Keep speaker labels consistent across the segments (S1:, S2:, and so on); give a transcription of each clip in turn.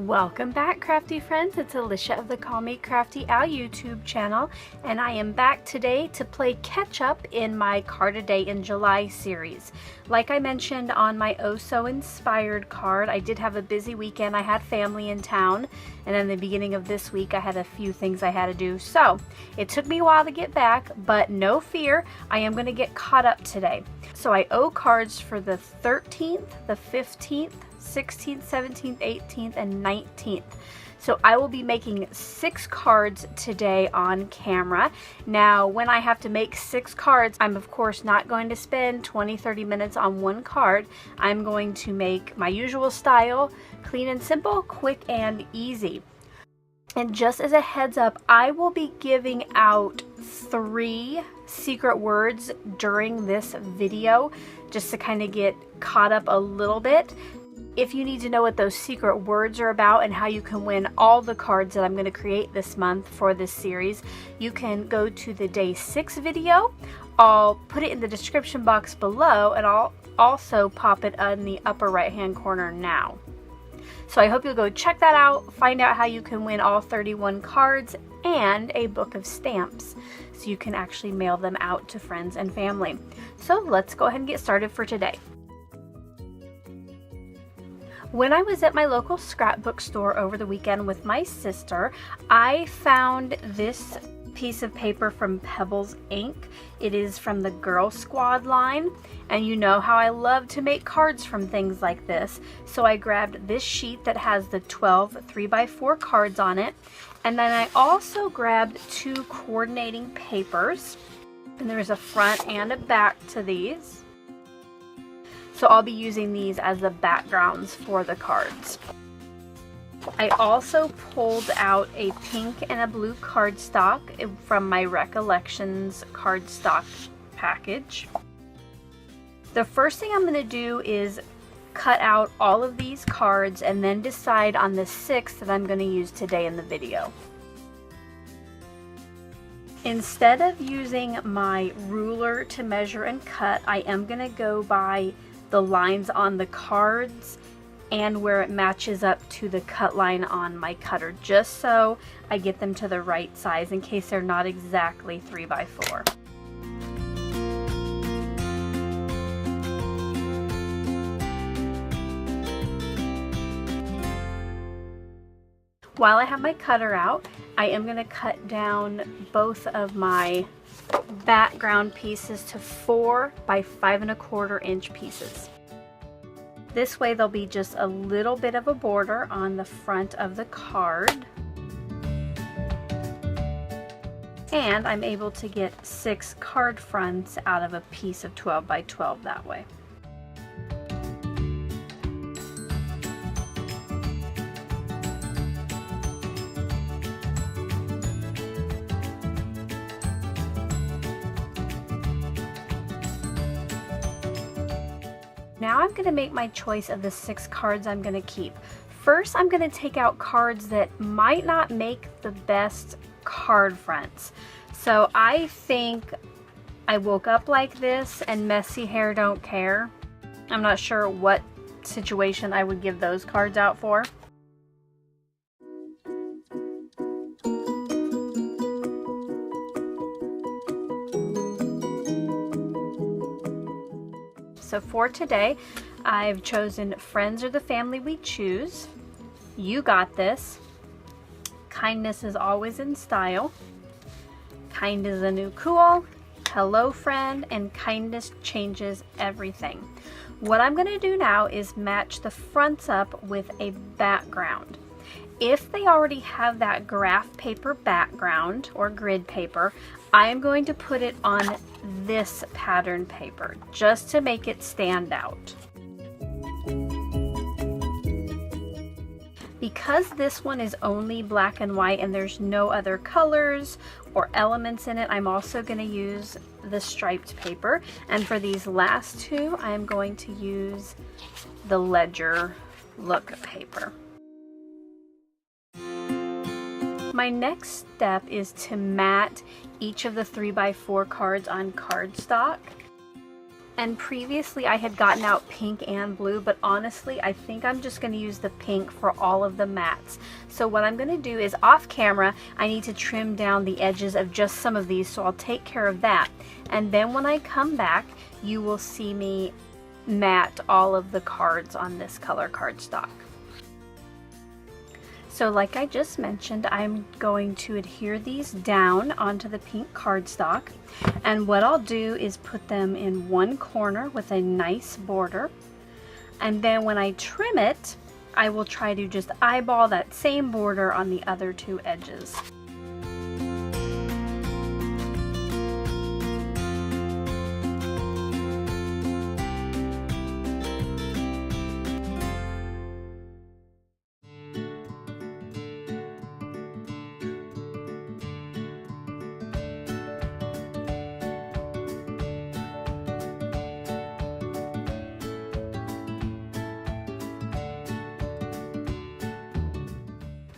S1: Welcome back, crafty friends. It's Alicia of the Me Crafty YouTube channel, and I am back today to play catch up in my Card a Day in July series. Like I mentioned on my Oh So Inspired card, I did have a busy weekend. I had family in town, and then the beginning of this week I had a few things I had to do. So it took me a while to get back, but no fear, I am going to get caught up today. So I owe cards for the 13th, the 15th, 16th, 17th, 18th, and 19th. So I will be making 6 cards today on camera. Now, when I have to make 6 cards, I'm of course not going to spend 20-30 minutes on one card. I'm going to make my usual style, clean and simple, quick and easy. And just as a heads up, I will be giving out 3 secret words during this video, just to kind of get caught up a little bit. If you need to know what those secret words are about and how you can win all the cards that I'm going to create this month for this series, you can go to the day 6 video. I'll put it in the description box below, and I'll also pop it in the upper right hand corner now. So I hope you'll go check that out, find out how you can win all 31 cards and a book of stamps, so you can actually mail them out to friends and family. So let's go ahead and get started for today. When I was at my local scrapbook store over the weekend with my sister, I found this piece of paper from Pebbles Inc. It is from the Girl Squad line, and you know how I love to make cards from things like this. So I grabbed this sheet that has the 12 3x4 cards on it, and then I also grabbed 2 coordinating papers, and there's a front and a back to these. So I'll be using these as the backgrounds for the cards. I also pulled out a pink and a blue cardstock from my Recollections cardstock package. The first thing I'm going to do is cut out all of these cards and then decide on the 6 that I'm going to use today in the video. Instead of using my ruler to measure and cut, I am going to go by the lines on the cards and where it matches up to the cut line on my cutter, just so I get them to the right size in case they're not exactly 3x4. While I have my cutter out, I am going to cut down both of my background pieces to 4 by 5¼ inch pieces. This way there'll be just a little bit of a border on the front of the card, and I'm able to get 6 card fronts out of a piece of 12 by 12 that way. Now I'm going to make my choice of the 6 cards I'm going to keep. First, I'm going to take out cards that might not make the best card fronts. So I think I woke up like this and messy hair don't care. I'm not sure what situation I would give those cards out for. So for today, I've chosen Friends Are the Family We Choose, You Got This, Kindness is Always in Style, Kind is the New Cool, Hello Friend, and Kindness Changes Everything. What I'm going to do now is match the fronts up with a background. If they already have that graph paper background or grid paper, I am going to put it on this pattern paper just to make it stand out. Because this one is only black and white and there's no other colors or elements in it, I'm also going to use the striped paper. And for these last 2, I'm going to use the Ledger look paper. My next step is to mat each of the 3x4 cards on cardstock. And previously I had gotten out pink and blue, but honestly I think I'm just going to use the pink for all of the mats. So what I'm going to do is, off camera, I need to trim down the edges of just some of these, so I'll take care of that. And then when I come back, you will see me mat all of the cards on this color cardstock. So like I just mentioned, I'm going to adhere these down onto the pink cardstock, and what I'll do is put them in one corner with a nice border, and then when I trim it, I will try to just eyeball that same border on the other two edges.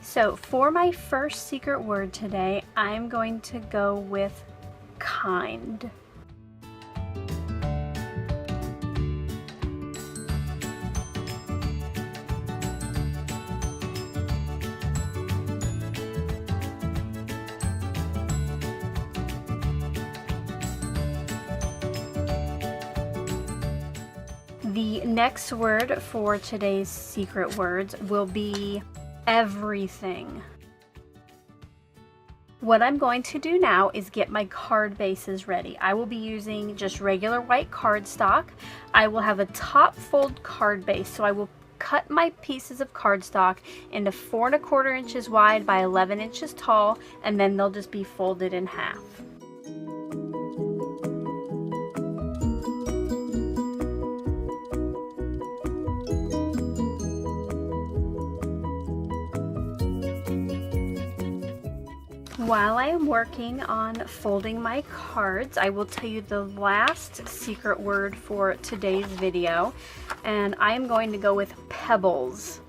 S1: So for my first secret word today, I'm going to go with kind. The next word for today's secret words will be everything. What I'm going to do now is get my card bases ready. I will be using just regular white cardstock. I will have a top fold card base, so I will cut my pieces of cardstock into 4 1/4 inches wide by 11 inches tall, and then they'll just be folded in half. While I am working on folding my cards, I will tell you the last secret word for today's video, and I am going to go with pebbles.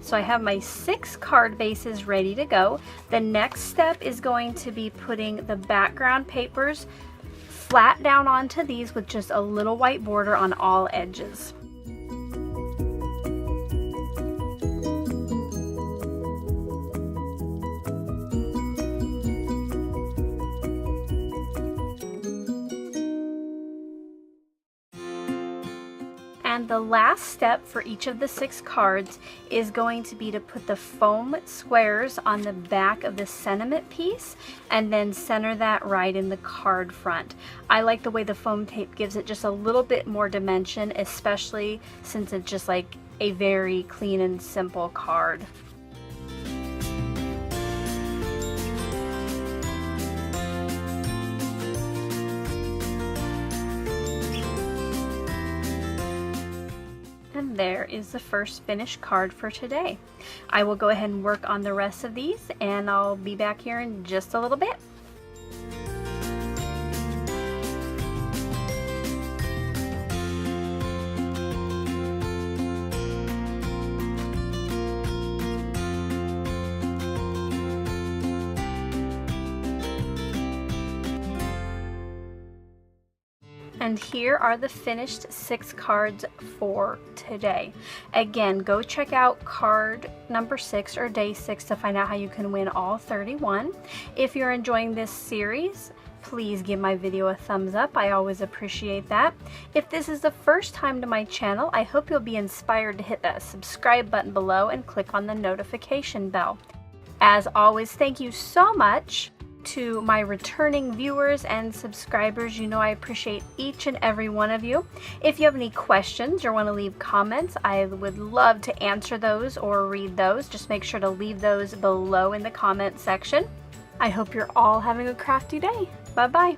S1: So I have my 6 card bases ready to go. The next step is going to be putting the background papers flat down onto these with just a little white border on all edges. And the last step for each of the 6 cards is going to be to put the foam squares on the back of the sentiment piece and then center that right in the card front. I like the way the foam tape gives it just a little bit more dimension, especially since it's just like a very clean and simple card. And there is the first finished card for today. I will go ahead and work on the rest of these, and I'll be back here in just a little bit. And here are the finished 6 cards for today. Again, go check out card number 6 or day 6 to find out how you can win all 31. If you're enjoying this series, please give my video a thumbs up. I always appreciate that. If this is the first time to my channel, I hope you'll be inspired to hit that subscribe button below and click on the notification bell. As always, thank you so much to my returning viewers and subscribers. You know I appreciate each and every one of you. If you have any questions or want to leave comments, I would love to answer those or read those. Just make sure to leave those below in the comment section. I hope you're all having a crafty day. Bye-bye.